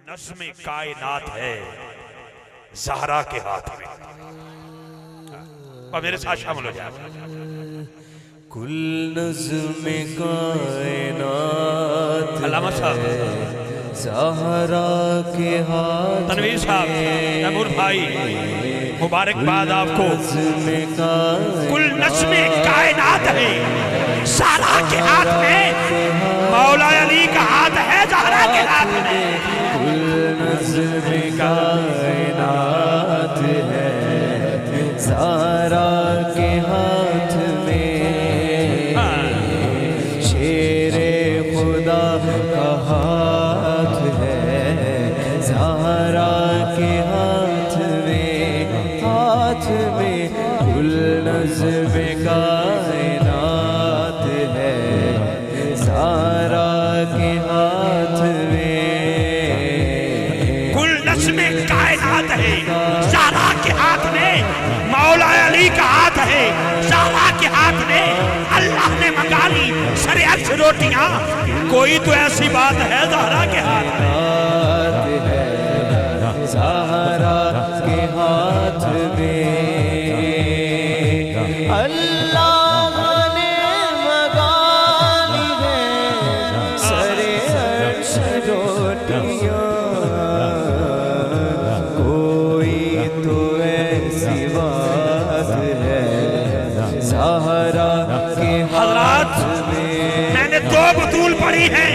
نظم کائنات ہے زہرا کے ہاتھ میں. اور میرے ساتھ شامل ہو جائے. کل نظم کائنات علامہ صاحب زہرا کے ہاتھ تنویر صاحب تیمور بھائی مبارکباد آپ کو. کل نظم کائنات ہے زہرا کے ہاتھ میں. مولا علی کا ہاتھ ہے زہرا کے ہاتھ میں. کل نظم کائنات ہے زہرا کے ہاتھ میں. شیر خدا کا ہاتھ ہے زہرا کے ہاتھ میں. ہاتھ میں کل نظم کائنات ہے زہرا کے ہاتھ میں. کل نظم کائنات ہے زہرا کے ہاتھ میں. مولا علی کا ہاتھ ہے زہرا کے ہاتھ میں. اللہ نے منگا لی سر عرش روٹیاں. کوئی تو ایسی بات ہے زہرا کے ہاتھ میں. زہرا کے ہاتھ میں. اللہ نے منگا لی ہے سر عرش روٹیاں. کوئی تو ایسی بات ہے زہرا کے ہاتھ میں. میں نے دو بطول پڑھی ہیں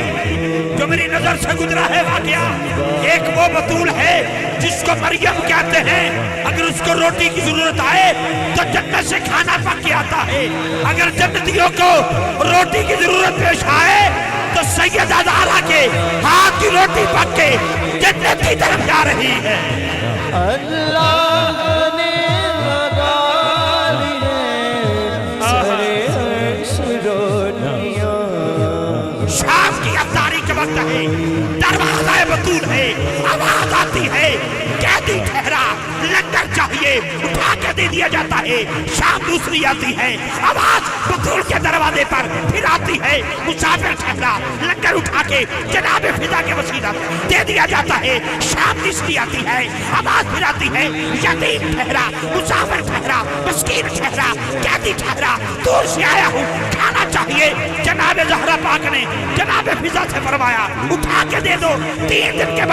جو میری نظر سے گزرا ہے واقعہ. ایک وہ بطول ہے جس کو مریم کہتے ہیں. اگر اس کو روٹی کی ضرورت آئے تو جنت سے کھانا پک کے آتا ہے. اگر جنتیوں کو روٹی کی ضرورت پیش آئے تو سیدہ زہرا کے ہاتھ کی روٹی پک کے جنت کی طرف جا رہی ہے. اللہ نے منگا لی ہے سر عرش روٹیاں. شام کی افطاری کے وقت ہے. دروازہ بطول ہے. آواز آتی ہے قیدی ٹھہرا لنگر چاہیے. اٹھا کے دے دیا جاتا ہے. شام دوسری آتی ہے. آواز بطول کے دروازے پر پھر آتی ہے مسافر ٹھہرا لنگر اٹھا کے جناب فضا کے وسیلہ دے دیا جاتا ہے. شام تیسری آتی ہے. آواز پھر آتی ہے یتیم ٹھہرا مسافر ٹھہرا مسکین ٹھہرا قیدی ٹھہرا دور سے آیا ہوں کھانا چاہیے. جناب زہرا پاک نے جناب فضا سے فرمایا اٹھا کے دے دو. 3 دن کے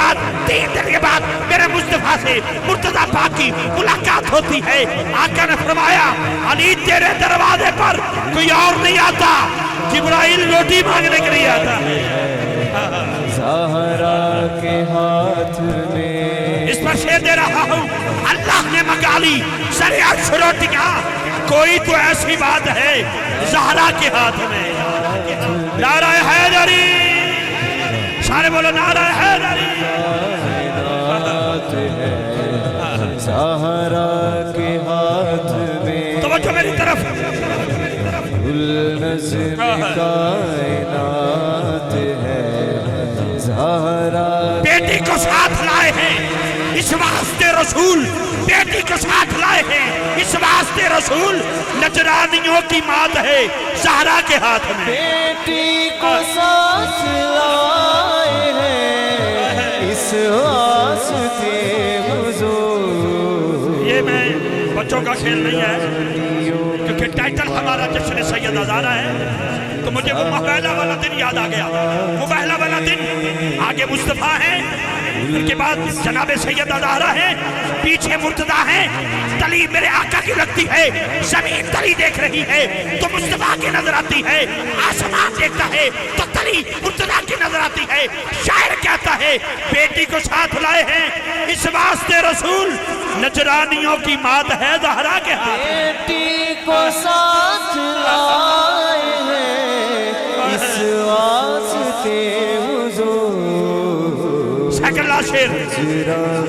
بعد میرے مصطفیٰ سے مرتضیٰ پاک کی ملاقات ہوتی ہے. آقا نے فرمایا علی تیرے دروازے پر کوئی اور نہیں آتا. جبرائیل روٹی مانگنے کے لیے آتا ہے. زہرا کے ہاتھ میں. اس پر شعر دے رہا ہوں. اللہ نے منگا لی سر عرش روٹیاں. کوئی تو ایسی بات ہے زہرا کے ہاتھ میں. نعرہ حیدری سارے بولو نعرہ حیدری. زہرا کے ہاتھ میں. توجہ میری طرف. کل نظم کائنات ہے زہرا. بیٹی کو ساتھ لائے ہیں اس واسطے رسول. بیٹی کو ساتھ لائے ہیں اس واسطے رسول. نجرانیوں کی مات ہے زہرا کے ہاتھ میں. بیٹی کو ساتھ لائے ہیں اس واسطے حضور. یہ میں بچوں کا کھیل نہیں ہے کیونکہ ٹائٹل ہمارا جشن سیدہ زہرا ہے. تو مجھے وہ پہلا والا دن یاد آ گیا. وہ پہلا والا دن آگے مصطفیٰ ہے ان کے بعد جناب سیدہ زہرا ہے پیچھے مرتضیٰ ہے. تلی میرے آقا کی لگتی ہے. زمین تلی دیکھ رہی ہے تو مصطفیٰ کی نظر آتی ہے. آسمان دیکھتا ہے تو تلی مرتضیٰ کی نظر آتی ہے. شاعر کہتا ہے بیٹی کو ساتھ لائے ہیں اس واسطے رسول. نجرانیوں کی مات ہے زہرا کے ہاتھ. بیٹی کو ساتھ لائے ہیں اس واسطے حضور. سیکنڈ لاسٹ شعر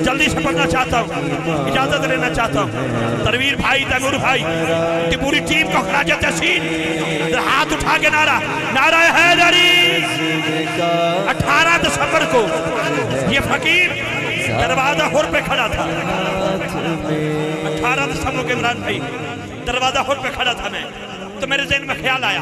جلدی سے پڑھنا چاہتا ہوں. اجازت لینا چاہتا ہوں. تنویر بھائی تیمور بھائی کی پوری ٹیم کو خراج تحسین. ہاتھ اٹھا کے نعرہ حیدری. 18 دسمبر کو یہ فقیر دروازہ ہور پہ کھڑا تھا. 18 دسمبر کے عمران بھائی دروازہ ہور پہ کھڑا تھا. میں تو میرے ذہن میں خیال آیا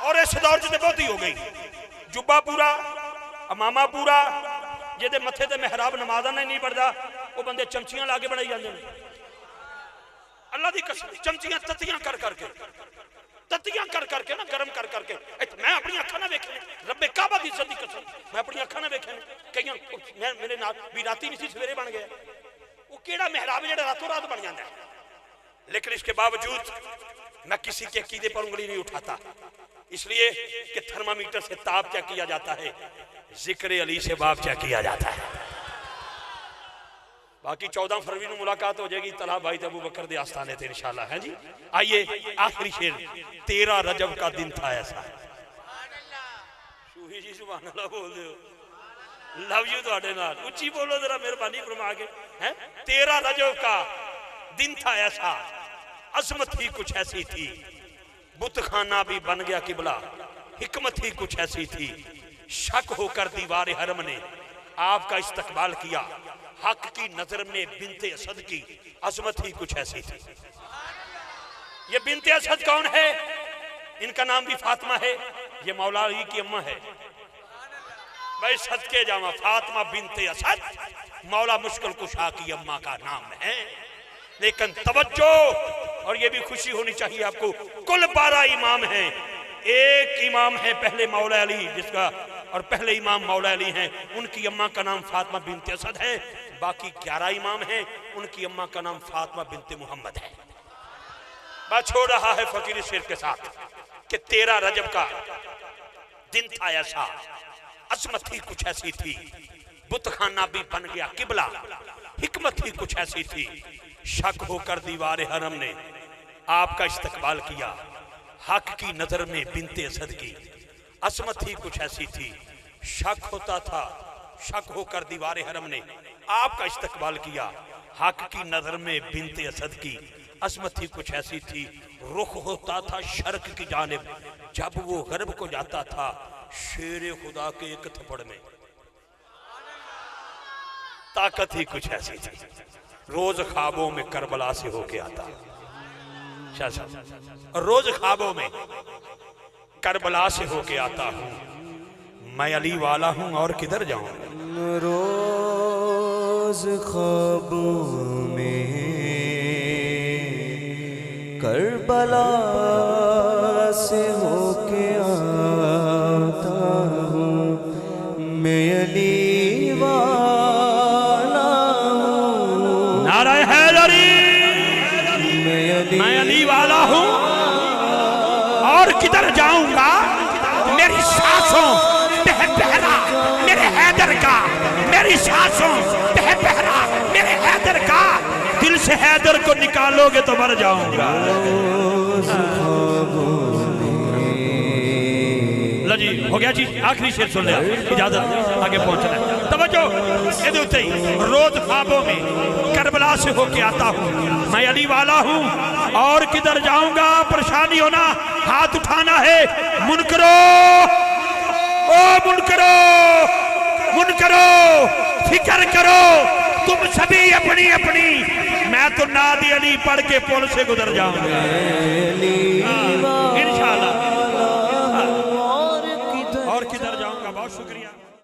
اور اس دور چ بہت ہی ہو گئی جبا پورا امامہ پورا جہدے متھے تے محراب نماز نہیں پڑھتا وہ بندے چمچیاں لا کے بنائی جاندے ہیں اللہ دی قسم چمچیاں تتیاں کر کے نا گرم کر کے میں اپنی اکھاں نہ ویکھے رب کعبہ دی عزت دی قسم میں اپنی اکھاں نہ ویکھے کئی میرے نال بھی راتی نہیں سی سویرے بن گیا وہ کیڑا محراب جڑا راتوں رات بن جاتا ہے لیکن اس کے باوجود میں کسی کے عقیدے پر انگلی نہیں اٹھاتا اس لیے کہ تھرمامیٹر سے تاپ کیا کیا جاتا ہے ذکر علی سے باپ کیا کیا جاتا ہے باقی 14 فروری میں ملاقات ہو جائے گی طلحہ بھائی تے ابو بکر دے آستانے تھے انشاءاللہ ہے جی آئیے آخری شعر 13 رجب کا دن تھا ایسا شوہی جی سبحان اللہ بول دے ہو لو یو تو اٹھے نال اچھی بولو ذرا مہربانی فرما کے 13 رجب کا دن تھا ایسا عظمت ہی کچھ ایسی تھی بت خانہ بھی بن گیا قبلہ حکمت ہی کچھ ایسی تھی شک ہو کر دیوار حرم نے آپ کا استقبال کیا حق کی نظر میں بنت اسد کی عظمت ہی کچھ ایسی تھی یہ بنت اسد کون ہے ان کا نام بھی فاطمہ ہے یہ مولا علی کی اماں ہے میں صدقے جاواں فاطمہ بنت اسد مولا مشکل کشا کی اماں کا نام ہے لیکن توجہ اور یہ بھی خوشی ہونی چاہیے آپ کو کل 12 امام ہیں ایک امام ہے پہلے مولا علی جس کا اور پہلے امام مولا علی ہیں ان کی اماں کا نام فاطمہ بنت اسد ہے باقی 11 امام ہیں ان کی اماں کا نام فاطمہ بنت محمد ہے بات چھوڑ رہا ہے فقیر شیر کے ساتھ کہ 13 رجب کا دن تھا ایسا عظمت ہی کچھ ایسی تھی بت خانہ بھی بن گیا قبلہ حکمت ہی کچھ ایسی تھی شک ہو کر دیوار حرم نے آپ کا استقبال کیا حق کی نظر میں بنت اسد کی عظمت ہی کچھ ایسی تھی شک ہوتا تھا شک ہو کر دیوار حرم نے آپ کا استقبال کیا حق کی نظر میں بنت اسد کی عظمت ہی کچھ ایسی تھی رخ ہوتا تھا شرق کی جانب جب وہ غرب کو جاتا تھا شیر خدا کے ایک تھپڑ میں طاقت ہی کچھ ایسی تھی روز خوابوں میں کربلا سے ہو کے آتا روز خوابوں میں کربلا سے ہو کے آتا ہوں میں علی والا ہوں اور کدھر جاؤں روز خوابوں میں کربلا سے ہو کے آتا ہوں میں علی والا ہوں نعرہ حیدری میں علی والا ہوں اور کدھر جاؤں گا میری سانسوں تہ پہرا میرے حیدر کا میری سانسوں تہ پہرا میرے حیدر کا دل سے حیدر کو نکالو گے تو مر جاؤں گا جی ہو گیا جی آخری شعر سن لیا اجازت آگے پہنچنا ہے توجہ یہ دیتے ہی روز خوابوں میں کربلا سے ہو کے آتا ہوں میں علی والا ہوں اور کدھر جاؤں گا پریشانی ہونا ہاتھ اٹھانا ہے منکرو او منکرو منکرو فکر کرو تم سبھی اپنی اپنی میں تو نادی علی پڑھ کے پل سے گزر جاؤں گا انشاءاللہ